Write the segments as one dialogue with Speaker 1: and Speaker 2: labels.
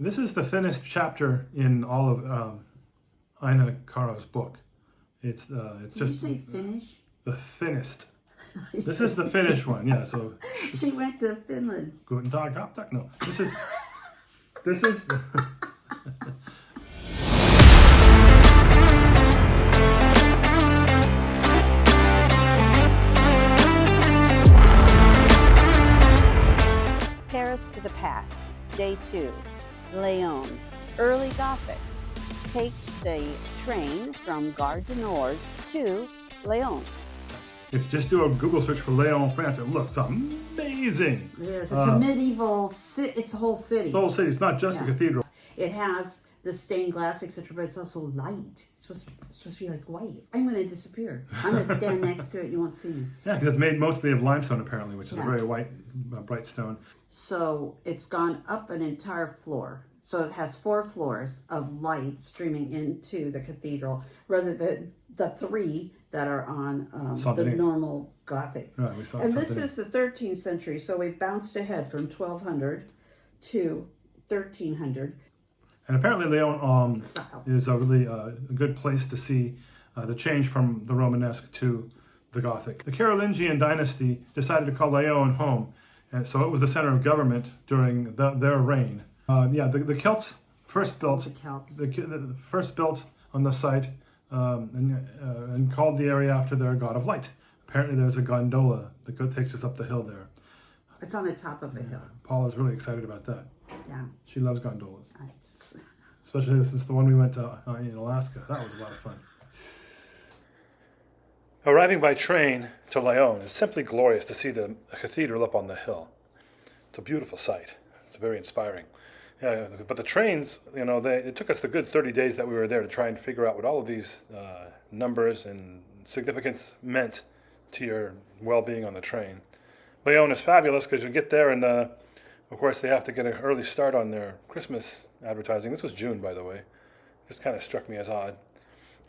Speaker 1: This is the thinnest chapter in all of Ina Caro's book. It's
Speaker 2: Did
Speaker 1: just
Speaker 2: you say finish?
Speaker 1: the thinnest. This is the Finnish one, yeah. So
Speaker 2: She went to Finland.
Speaker 1: Guten Tag, Tag. No, this is.
Speaker 3: Paris to the Past, Day 2, Laon, Early Gothic. Take the train from Gare du Nord to Laon.
Speaker 1: If you just do a Google search for Laon, France, it looks amazing.
Speaker 2: Yes, it's a medieval city. It's a whole city.
Speaker 1: It's the whole city. It's not just the cathedral.
Speaker 2: It has the stained glass, etc., but it's also light. It's supposed to be like white. I'm going to disappear. I'm going to stand next to it. You won't see me.
Speaker 1: Yeah, because it's made mostly of limestone, apparently, which is a very white, bright stone.
Speaker 2: So it's gone up an entire floor. So it has 4 floors of light streaming into the cathedral, rather than the 3 that are on the normal Gothic.
Speaker 1: Right, we saw
Speaker 2: and this is the 13th century, so we bounced ahead from 1200 to 1300.
Speaker 1: And apparently Laon is a really good place to see the change from the Romanesque to the Gothic. The Carolingian dynasty decided to call Laon home, and so it was the center of government during their reign. The Celts first built the first built on the site and called the area after their god of light. Apparently, there's a gondola that takes us up the hill there.
Speaker 2: It's on the top of a hill.
Speaker 1: Paula's really excited about that.
Speaker 2: Yeah,
Speaker 1: she loves gondolas, especially since the one we went to in Alaska. That was a lot of fun. Arriving by train to Laon is simply glorious to see the cathedral up on the hill. It's a beautiful sight. It's very inspiring. Yeah, but the trains, it took us the good 30 days that we were there to try and figure out what all of these numbers and significance meant to your well-being on the train. Laon is fabulous because you get there and, of course, they have to get an early start on their Christmas advertising. This was June, by the way. This kind of struck me as odd.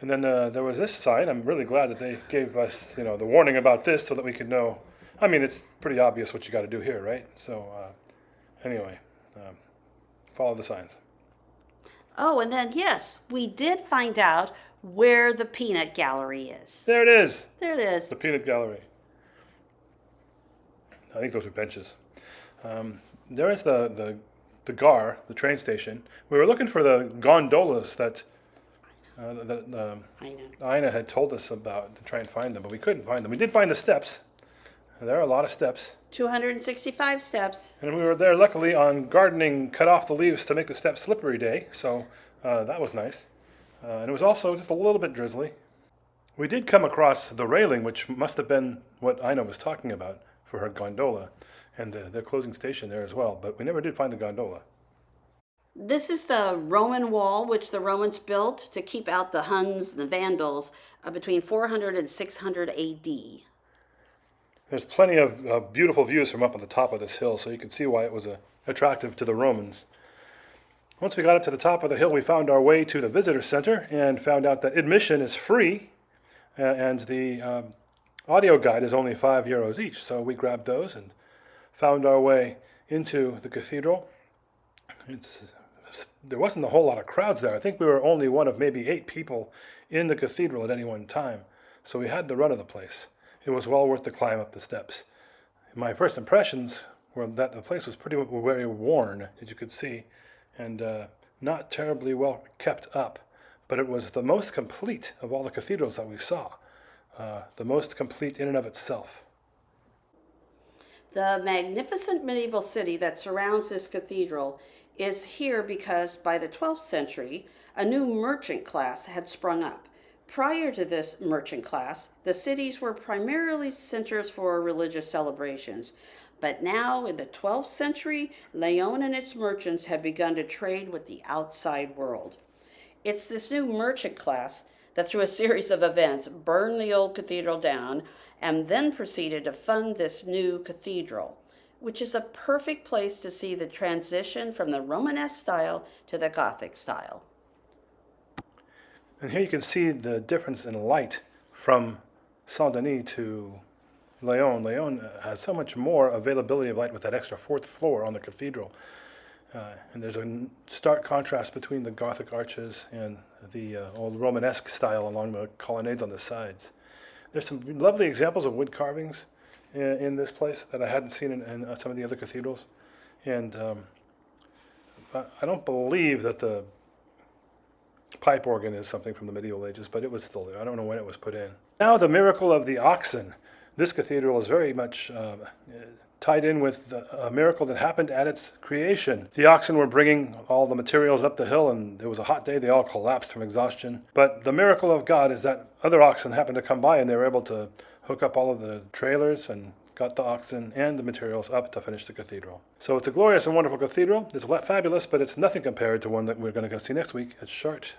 Speaker 1: And then there was this sign. I'm really glad that they gave us, the warning about this so that we could know. I mean, it's pretty obvious what you got to do here, right? So, anyway. Follow the signs.
Speaker 3: Oh, and then, yes, we did find out where the peanut gallery is.
Speaker 1: There it is.
Speaker 3: There it is.
Speaker 1: The peanut gallery. I think those are benches. There is the Gare, the train station. We were looking for the gondolas that Ina had told us about to try and find them, but we couldn't find them. We did find the steps. There are a lot of steps.
Speaker 3: 265 steps.
Speaker 1: And we were there, luckily, on gardening, cut off the leaves to make the steps slippery day, so that was nice. And it was also just a little bit drizzly. We did come across the railing, which must have been what Ina was talking about for her gondola, and their closing station there as well, but we never did find the gondola.
Speaker 3: This is the Roman wall, which the Romans built to keep out the Huns and the Vandals between 400 and 600 A.D.
Speaker 1: There's plenty of beautiful views from up on the top of this hill, so you can see why it was attractive to the Romans. Once we got up to the top of the hill, we found our way to the visitor center and found out that admission is free, and the audio guide is only €5 each. So we grabbed those and found our way into the cathedral. There wasn't a whole lot of crowds there. I think we were only one of maybe 8 people in the cathedral at any one time, so we had the run of the place. It was well worth the climb up the steps. My first impressions were that the place was very worn, as you could see, and not terribly well kept up. But it was the most complete of all the cathedrals that we saw, the most complete in and of itself.
Speaker 3: The magnificent medieval city that surrounds this cathedral is here because by the 12th century, a new merchant class had sprung up. Prior to this merchant class, the cities were primarily centers for religious celebrations. But now, in the 12th century, Laon and its merchants have begun to trade with the outside world. It's this new merchant class that, through a series of events, burned the old cathedral down and then proceeded to fund this new cathedral, which is a perfect place to see the transition from the Romanesque style to the Gothic style.
Speaker 1: And here you can see the difference in light from Saint-Denis to Laon. Laon has so much more availability of light with that extra 4th floor on the cathedral. And there's a stark contrast between the Gothic arches and the old Romanesque style along the colonnades on the sides. There's some lovely examples of wood carvings in this place that I hadn't seen in some of the other cathedrals. And I don't believe that the pipe organ is something from the medieval ages, but it was still there. I don't know when it was put in. Now the miracle of the oxen. This cathedral is very much tied in with a miracle that happened at its creation. The oxen were bringing all the materials up the hill, and it was a hot day. They all collapsed from exhaustion. But the miracle of God is that other oxen happened to come by, and they were able to hook up all of the trailers and got the oxen and the materials up to finish the cathedral. So it's a glorious and wonderful cathedral. It's fabulous, but it's nothing compared to one that we're going to go see next week at Chartres.